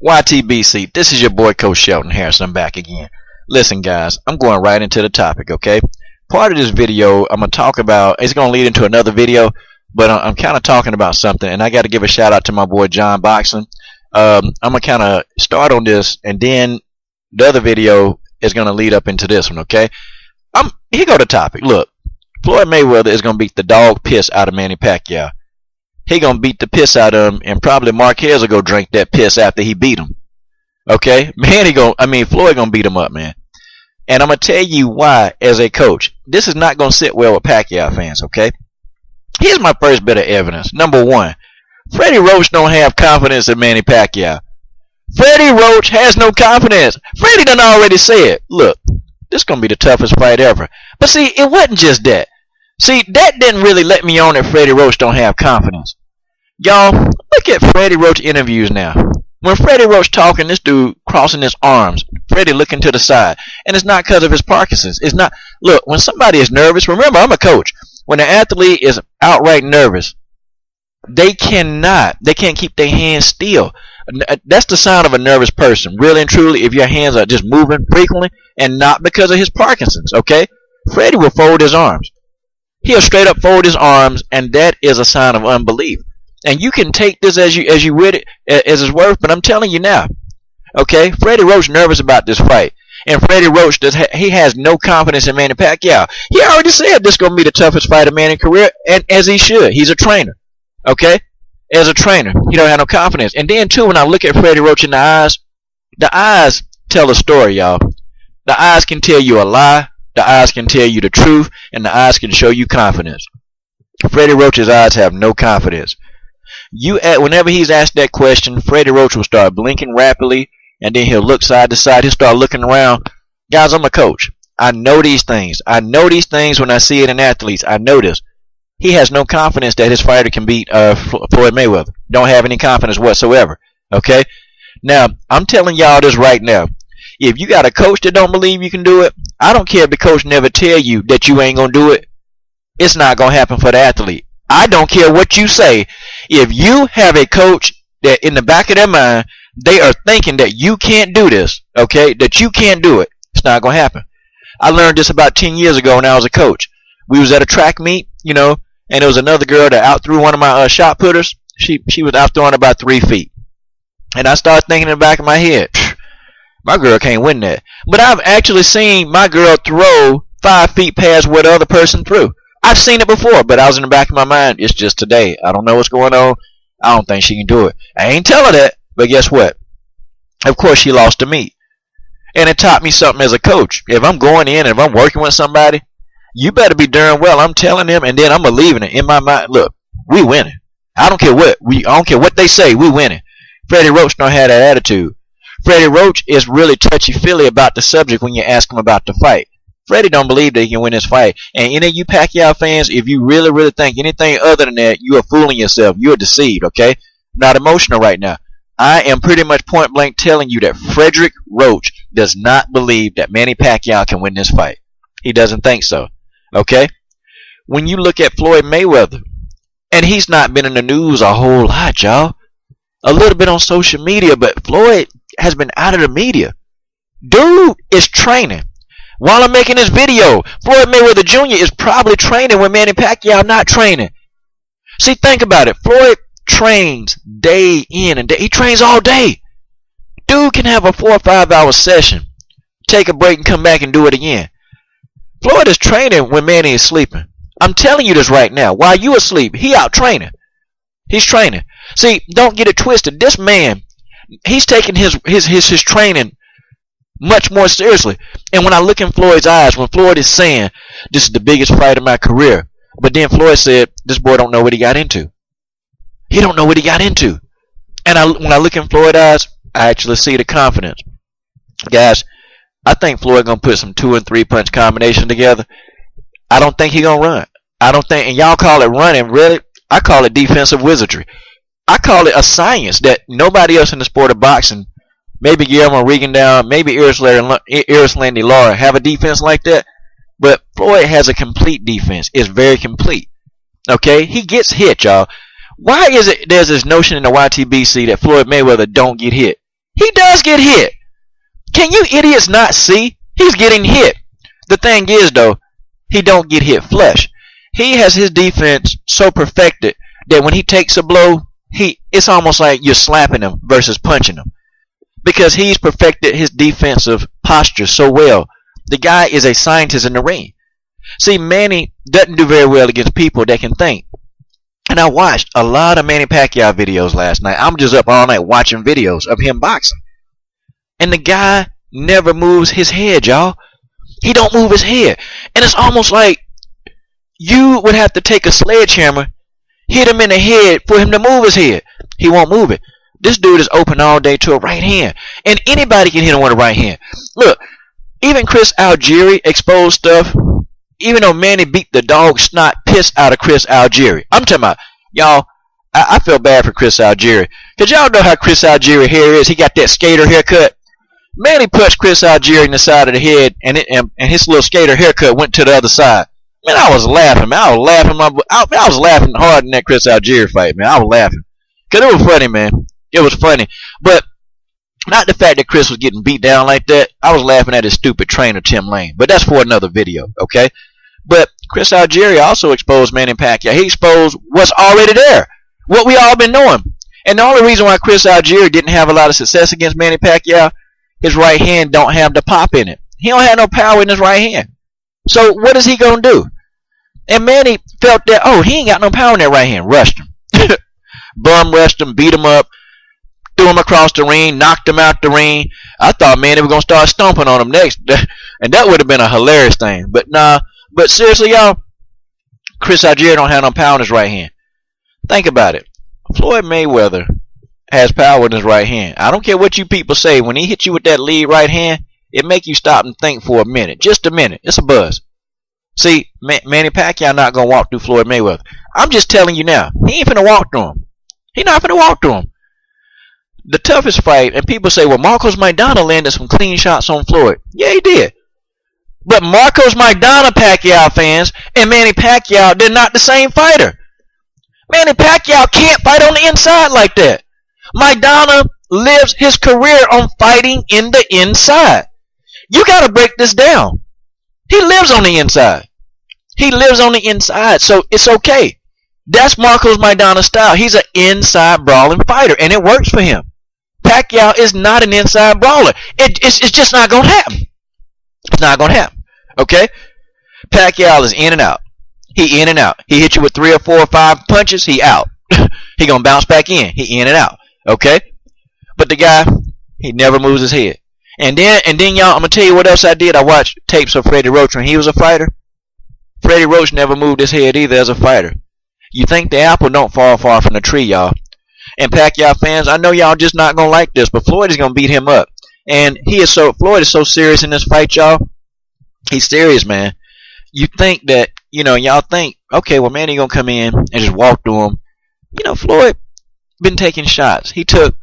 YTBC, this is your boy Coach Shelton Harrison. I'm back again. Listen guys, I'm going right into the topic, okay? Part of this video I'm going to talk about, it's going to lead into another video, but I'm kind of talking about something, and I got to give a shout out to my boy John Boxing. I'm going to kind of start on this, and then the other video is going to lead up into this one, okay? Here go the topic. Look, Floyd Mayweather is going to beat the dog piss out of Manny Pacquiao. He gonna beat the piss out of him, and probably Marquez will go drink that piss after he beat him. Okay, Floyd gonna beat him up, man. And I'm gonna tell you why, as a coach, this is not gonna sit well with Pacquiao fans. Okay, here's my first bit of evidence. Number one, Freddie Roach don't have confidence in Manny Pacquiao. Freddie Roach has no confidence. Freddie done already said, look, this gonna be the toughest fight ever. But see, it wasn't just that. See, that didn't really let me on that Freddie Roach don't have confidence. Y'all, look at Freddie Roach interviews now. When Freddie Roach talking, this dude crossing his arms, Freddie looking to the side. And it's not because of his Parkinson's. It's not. Look, when somebody is nervous, remember, I'm a coach. When an athlete is outright nervous, they can't keep their hands still. That's the sign of a nervous person. Really and truly, if your hands are just moving frequently and not because of his Parkinson's, okay? Freddie will fold his arms. He'll straight up fold his arms, and that is a sign of unbelief. And you can take this as you would it, as it's worth, but I'm telling you now, okay? Freddie Roach nervous about this fight, and Freddie Roach he has no confidence in Manny Pacquiao. He already said this is gonna be the toughest fight of Manny's career, and as he should. He's a trainer, okay? As a trainer, he don't have no confidence. And then too, when I look at Freddie Roach in the eyes tell a story, y'all. The eyes can tell you a lie. The eyes can tell you the truth, and the eyes can show you confidence. Freddie Roach's eyes have no confidence. Whenever he's asked that question, Freddie Roach will start blinking rapidly, and then he'll look side to side. He'll start looking around. Guys, I'm a coach. I know these things. I know these things when I see it in athletes. I know this. He has no confidence that his fighter can beat Floyd Mayweather. Don't have any confidence whatsoever. Okay? Now, I'm telling y'all this right now. If you got a coach that don't believe you can do it, I don't care if the coach never tell you that you ain't going to do it. It's not going to happen for the athlete. I don't care what you say. If you have a coach that in the back of their mind, they are thinking that you can't do this, okay, that you can't do it, it's not going to happen. I learned this about 10 years ago when I was a coach. We was at a track meet, and there was another girl that out-threw one of my shot putters. She was out-throwing about 3 feet. And I started thinking in the back of my head, my girl can't win that. But I've actually seen my girl throw 5 feet past where the other person threw. I've seen it before, but I was in the back of my mind, it's just today. I don't know what's going on. I don't think she can do it. I ain't tell her that, but guess what? Of course, she lost the meet. And it taught me something as a coach. If I'm going in and if I'm working with somebody, you better be darn well. I'm telling them, and then I'm believing it in my mind. Look, we winning. I don't care what they say. We winning. Freddie Roach don't have that attitude. Freddie Roach is really touchy-feely about the subject when you ask him about the fight. Freddie don't believe that he can win this fight. And any of you Pacquiao fans, if you really, really think anything other than that, you are fooling yourself. You are deceived, okay? I'm not emotional right now. I am pretty much point blank telling you that Frederick Roach does not believe that Manny Pacquiao can win this fight. He doesn't think so, okay? When you look at Floyd Mayweather, and he's not been in the news a whole lot, y'all. A little bit on social media, but Floyd has been out of the media. Dude is training. While I'm making this video, Floyd Mayweather Jr is probably training when Manny Pacquiao not training. See, think about it. Floyd trains day in and day. He trains all day. Dude can have a 4 or 5 hour session, take a break and come back and do it again. Floyd is training when Manny is sleeping. I'm telling you this right now. While you asleep, he out training. He's training. See, don't get it twisted. This man, he's taking his training much more seriously. And when I look in Floyd's eyes, when Floyd is saying, this is the biggest fight of my career, but then Floyd said, this boy don't know what he got into. He don't know what he got into. And when I look in Floyd's eyes, I actually see the confidence. Guys, I think Floyd going to put some 2 and 3 punch combination together. I don't think he going to run. I don't think, and y'all call it running, really? I call it defensive wizardry. I call it a science that nobody else in the sport of boxing, maybe Guillermo Regendown, maybe Erislandy Lara, have a defense like that. But Floyd has a complete defense. It's very complete. Okay? He gets hit, y'all. Why is it there's this notion in the YTBC that Floyd Mayweather don't get hit? He does get hit. Can you idiots not see? He's getting hit. The thing is, though, he don't get hit flush. He has his defense so perfected that when he takes a blow, it's almost like you're slapping him versus punching him. Because he's perfected his defensive posture so well. The guy is a scientist in the ring. See, Manny doesn't do very well against people that can think. And I watched a lot of Manny Pacquiao videos last night. I'm just up all night watching videos of him boxing. And the guy never moves his head, y'all. He don't move his head. And it's almost like you would have to take a sledgehammer, hit him in the head for him to move his head. He won't move it. This dude is open all day to a right hand. And anybody can hit him with a right hand. Look, even Chris Algieri exposed stuff. Even though Manny beat the dog snot piss out of Chris Algieri. I'm talking about, y'all, I feel bad for Chris Algieri. Because y'all know how Chris Algieri hair is. He got that skater haircut. Manny punched Chris Algieri in the side of the head, and his little skater haircut went to the other side. Man, I was laughing, man. I was laughing hard in that Chris Algieri fight, man. I was laughing. Because it was funny, man. It was funny. But not the fact that Chris was getting beat down like that. I was laughing at his stupid trainer, Tim Lane. But that's for another video, okay? But Chris Algieri also exposed Manny Pacquiao. He exposed what's already there. What we all been knowing. And the only reason why Chris Algieri didn't have a lot of success against Manny Pacquiao, his right hand don't have the pop in it. He don't have no power in his right hand. So what is he going to do? And Manny felt that, oh, he ain't got no power in that right hand. Rushed him. Bum rushed him, beat him up, threw him across the ring, knocked him out the ring. I thought, man, they were going to start stomping on him next. And that would have been a hilarious thing. But nah. But seriously, y'all, Chris Algieri don't have no power in his right hand. Think about it. Floyd Mayweather has power in his right hand. I don't care what you people say. When he hits you with that lead right hand, it make you stop and think for a minute. Just a minute. It's a buzz. See, Manny Pacquiao not going to walk through Floyd Mayweather. I'm just telling you now. He ain't finna walk through him. He not finna walk through him. The toughest fight, and people say, well, Marcos Maidana landed some clean shots on Floyd. Yeah, he did. But Marcos Maidana Pacquiao fans and Manny Pacquiao, they're not the same fighter. Manny Pacquiao can't fight on the inside like that. Maidana lives his career on fighting in the inside. You got to break this down. He lives on the inside. He lives on the inside, so it's okay. That's Marcos Maidana's style. He's an inside brawling fighter, and it works for him. Pacquiao is not an inside brawler. It's just not going to happen. It's not going to happen. Okay? Pacquiao is in and out. He in and out. He hit you with 3 or 4 or 5 punches, he out. He going to bounce back in. He in and out. Okay? But the guy, he never moves his head. And then y'all, I'm going to tell you what else I did. I watched tapes of Freddie Roach when he was a fighter. Freddie Roach never moved his head either as a fighter. You think the apple don't fall far from the tree, y'all. And Pacquiao fans, I know y'all just not going to like this, but Floyd is going to beat him up. And Floyd is so serious in this fight, y'all. He's serious, man. You think that, y'all think, okay, well, Manny going to come in and just walk through him. Floyd been taking shots. He took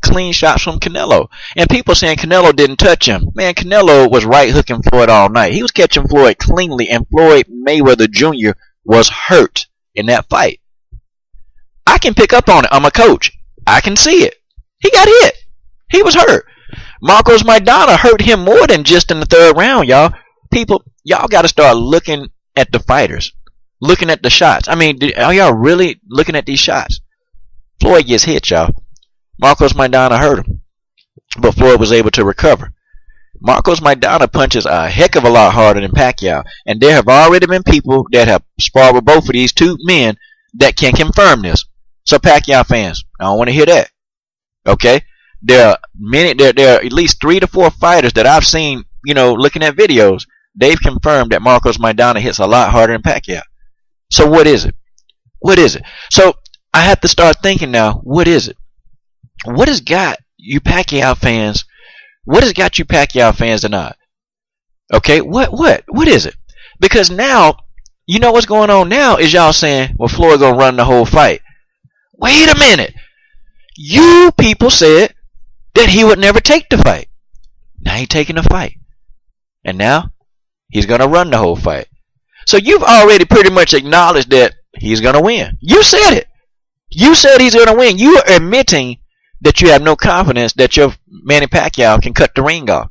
clean shots from Canelo. And people saying Canelo didn't touch him. Man, Canelo was right hooking Floyd all night. He was catching Floyd cleanly, and Floyd Mayweather Jr was hurt in that fight. I can pick up on it. I'm a coach. I can see it. He got hit. He was hurt. Marcos Maidana hurt him more than just in the 3rd round, y'all. People, y'all got to start looking at the fighters. Looking at the shots. I mean, are y'all really looking at these shots? Floyd gets hit, y'all. Marcos Maidana hurt him. But Floyd was able to recover. Marcos Maidana punches a heck of a lot harder than Pacquiao. And there have already been people that have sparred with both of these two men that can confirm this. So Pacquiao fans, I don't want to hear that. Okay? There are at least 3 to 4 fighters that I've seen, looking at videos. They've confirmed that Marcos Maidana hits a lot harder than Pacquiao. So what is it? What is it? So I have to start thinking now, what is it? What has got you Pacquiao fans? What has got you Pacquiao fans tonight? Okay, what is it? Because now, what's going on now is y'all saying, well, Floyd gonna run the whole fight. Wait a minute. You people said that he would never take the fight. Now he's taking the fight. And now he's gonna run the whole fight. So you've already pretty much acknowledged that he's gonna win. You said it. You said he's gonna win. You are admitting that you have no confidence that your Manny Pacquiao can cut the ring off.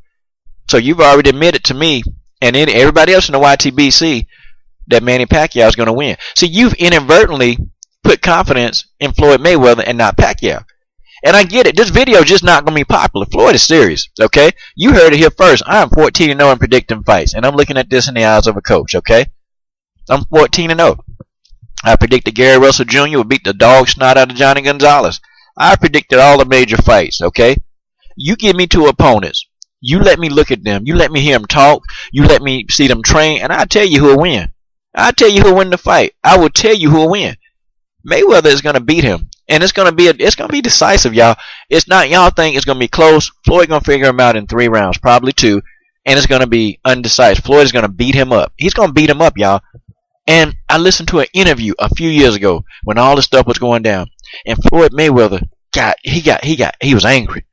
So you've already admitted to me and everybody else in the YTBC that Manny Pacquiao is going to win. See, you've inadvertently put confidence in Floyd Mayweather and not Pacquiao. And I get it. This video is just not going to be popular. Floyd is serious, okay? You heard it here first. I'm 14-0 in predicting fights, and I'm looking at this in the eyes of a coach, okay? I'm 14-0. I predicted Gary Russell Jr. would beat the dog snot out of Johnny Gonzalez. I predicted all the major fights, okay? You give me two opponents. You let me look at them. You let me hear them talk. You let me see them train, and I'll tell you who will win. I'll tell you who will win the fight. I will tell you who will win. Mayweather is going to beat him. And it's gonna be decisive, y'all. It's not y'all think it's gonna be close. Floyd gonna figure him out in 3 rounds, probably 2, and it's gonna be undecisive. Floyd is gonna beat him up. He's gonna beat him up, y'all. And I listened to an interview a few years ago when all this stuff was going down, and Floyd Mayweather he was angry,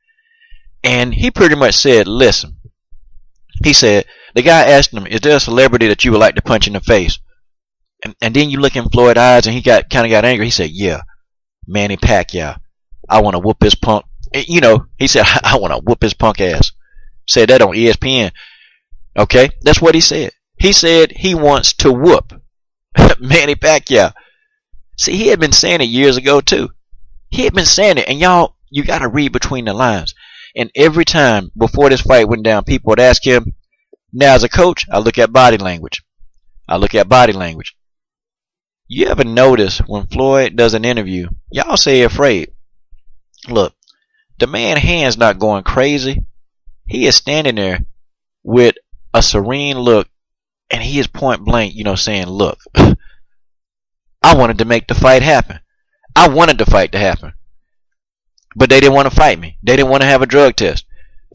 and he pretty much said, "Listen," he said, the guy asked him, "Is there a celebrity that you would like to punch in the face?" And then you look in Floyd's eyes, and he kind of got angry. He said, "Yeah. Manny Pacquiao. I want to whoop his punk." You know, he said, "I want to whoop his punk ass." Said that on ESPN. Okay, that's what he said. He said he wants to whoop Manny Pacquiao. See, he had been saying it years ago too. He had been saying it, and y'all, you got to read between the lines. And every time before this fight went down, people would ask him. Now, as a coach, I look at body language. You ever notice when Floyd does an interview, y'all say afraid. Look, the man's hand's not going crazy. He is standing there with a serene look, and he is point blank, saying, "Look, I wanted to make the fight happen. I wanted the fight to happen. But they didn't want to fight me. They didn't want to have a drug test."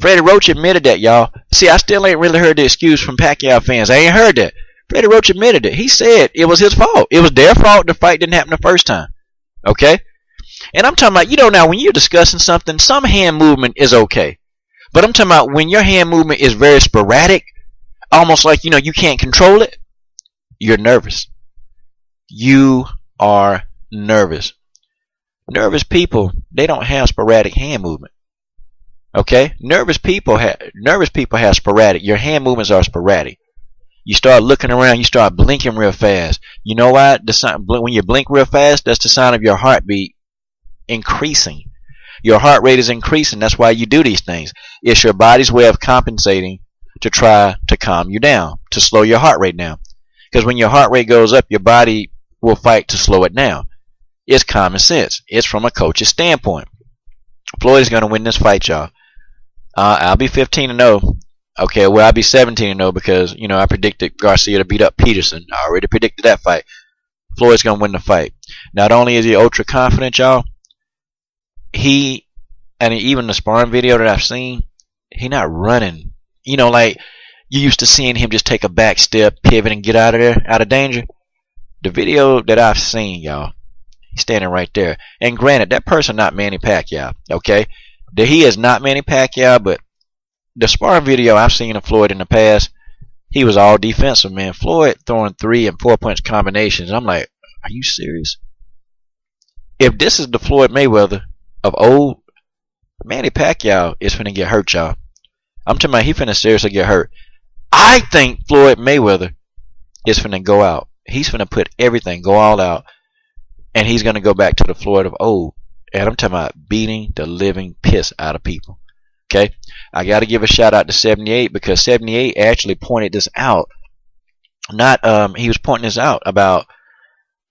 Freddie Roach admitted that, y'all. See, I still ain't really heard the excuse from Pacquiao fans. I ain't heard that. Freddie Roach admitted it. He said it was his fault. It was their fault the fight didn't happen the first time. Okay? And I'm talking about, now when you're discussing something, some hand movement is okay. But I'm talking about when your hand movement is very sporadic, almost like, you can't control it, you're nervous. You are nervous. Nervous people, they don't have sporadic hand movement. Okay? Nervous people have sporadic. Your hand movements are sporadic. You start looking around, you start blinking real fast. You know why? When you blink real fast, that's the sign of your heartbeat increasing. Your heart rate is increasing. That's why you do these things. It's your body's way of compensating to try to calm you down, to slow your heart rate down. Because when your heart rate goes up, your body will fight to slow it down. It's common sense. It's from a coach's standpoint. Floyd is going to win this fight, y'all. I'll be 15-0. Okay, well, I'll be 17-0 because, I predicted Garcia to beat up Peterson. I already predicted that fight. Floyd's going to win the fight. Not only is he ultra confident, y'all, and even the sparring video that I've seen, he not running. Like you used to seeing him just take a back step, pivot, and get out of there, out of danger. The video that I've seen, y'all, he's standing right there. And granted, that person not Manny Pacquiao, okay? He is not Manny Pacquiao, but the sparring video I've seen of Floyd in the past, he was all defensive, man. Floyd throwing 3 and 4 punch combinations. I'm like, are you serious? If this is the Floyd Mayweather of old, Manny Pacquiao is finna get hurt, y'all. I'm talking about he finna seriously get hurt. I think Floyd Mayweather is finna go out. He's finna put everything, go all out, and he's gonna go back to the Floyd of old. And I'm talking about beating the living piss out of people. Okay, I got to give a shout out to 78 because 78 actually pointed this out. He was pointing this out about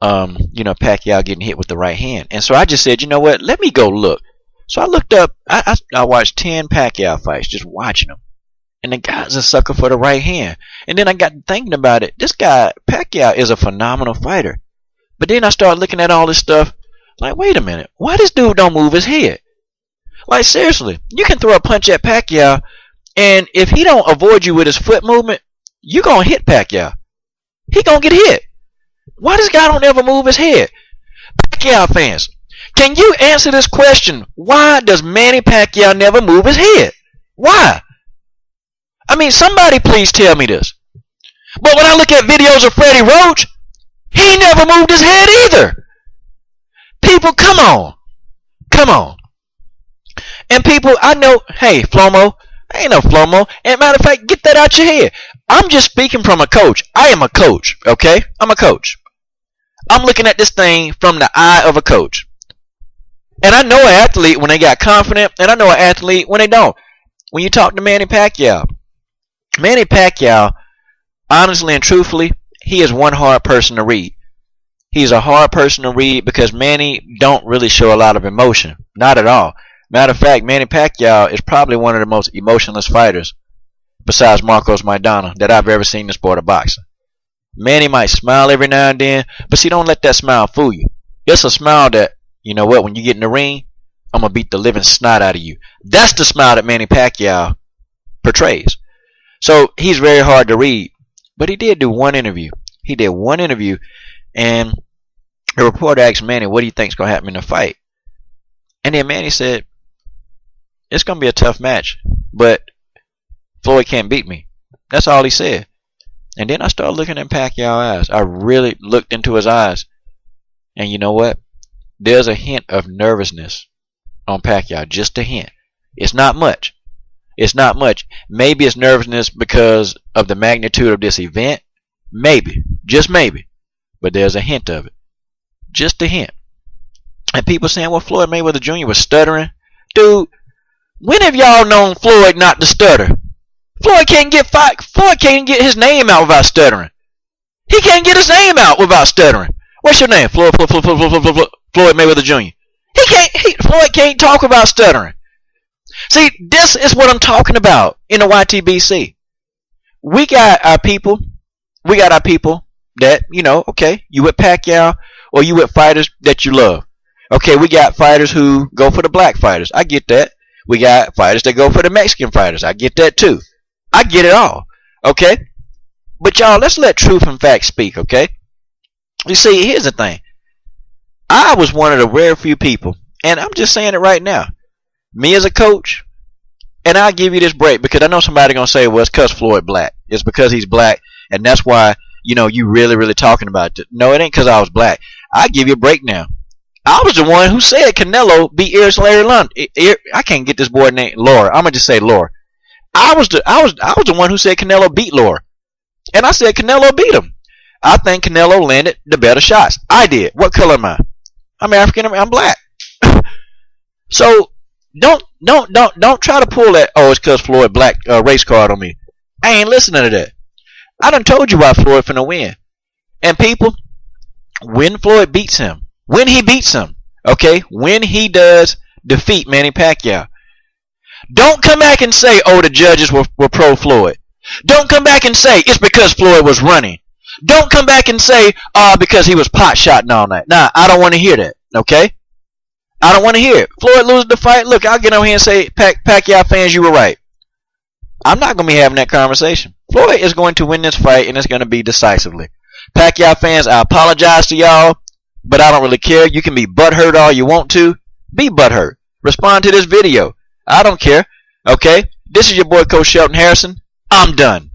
Pacquiao getting hit with the right hand, and so I just said, you know what? Let me go look. So I looked up. I watched 10 Pacquiao fights, just watching them, and the guy's a sucker for the right hand. And then I got thinking about it. This guy Pacquiao is a phenomenal fighter, but then I started looking at all this stuff. Like, wait a minute, why this dude don't move his head? Like, seriously, you can throw a punch at Pacquiao, and if he don't avoid you with his foot movement, you gonna hit Pacquiao. He gonna get hit. Why this guy don't ever move his head? Pacquiao fans, can you answer this question? Why does Manny Pacquiao never move his head? Why? I mean, somebody please tell me this. But when I look at videos of Freddie Roach, he never moved his head either. People, come on. Come on. And people, I know, hey, Flomo, ain't no Flomo. And matter of fact, get that out your head. I'm just speaking from a coach. I am a coach, okay? I'm a coach. I'm looking at this thing from the eye of a coach. And I know an athlete when they got confident, and I know an athlete when they don't. When you talk to Manny Pacquiao, honestly and truthfully, he is one hard person to read. He's a hard person to read because Manny don't really show a lot of emotion. Not at all. Matter of fact, Manny Pacquiao is probably one of the most emotionless fighters besides Marcos Maidana that I've ever seen in the sport of boxing. Manny might smile every now and then, but see, don't let that smile fool you. It's a smile that, you know what, when you get in the ring, I'm going to beat the living snot out of you. That's the smile that Manny Pacquiao portrays. So he's very hard to read. But he did do one interview. He did one interview, and the reporter asked Manny, what do you think's going to happen in the fight? And then Manny said, it's going to be a tough match, but Floyd can't beat me. That's all he said. And then I started looking in Pacquiao's eyes. I really looked into his eyes. And you know what? There's a hint of nervousness on Pacquiao. Just a hint. It's not much. It's not much. Maybe it's nervousness because of the magnitude of this event. Maybe. Just maybe. But there's a hint of it. Just a hint. And people saying, well, Floyd Mayweather Jr. was stuttering. Dude, when have y'all known Floyd not to stutter? Floyd can't get his name out without stuttering. He can't get his name out without stuttering. What's your name? Floyd Mayweather Jr. Floyd can't talk without stuttering. See, this is what I'm talking about in the YTBC. We got our people that, you know, okay, you with Pacquiao or you with fighters that you love. Okay, we got fighters who go for the black fighters. I get that. We got fighters that go for the Mexican fighters. I get that too. I get it all. Okay? But y'all, let's let truth and facts speak, okay? You see, here's the thing. I was one of the rare few people, and I'm just saying it right now. Me as a coach, and I'll give you this break because I know somebody going to say, well, it's because Floyd black. It's because he's black, and that's why, you know, you really talking about it. No, it ain't because I was black. I'll give you a break now. I was the one who said Canelo beat Larry London. I can't get this boy named Laura. I'm gonna just say Laura. I was the one who said Canelo beat Laura, and I said Canelo beat him. I think Canelo landed the better shots. I did. What color am I? I'm African. I'm black. So don't try to pull that. Oh, it's because Floyd black race card on me. I ain't listening to that. I done told you why Floyd finna win. And people, when Floyd beats him. When he beats him, okay, when he does defeat Manny Pacquiao, don't come back and say, oh, the judges were pro-Floyd. Don't come back and say it's because Floyd was running. Don't come back and say, because he was pot-shotting all night. Nah, I don't want to hear that, okay? I don't want to hear it. Floyd loses the fight. Look, I'll get on here and say, Pacquiao fans, you were right. I'm not going to be having that conversation. Floyd is going to win this fight, and it's going to be decisively. Pacquiao fans, I apologize to y'all. But I don't really care. You can be butthurt all you want to. Be butthurt. Respond to this video. I don't care. Okay? This is your boy, Coach Shelton Harrison. I'm done.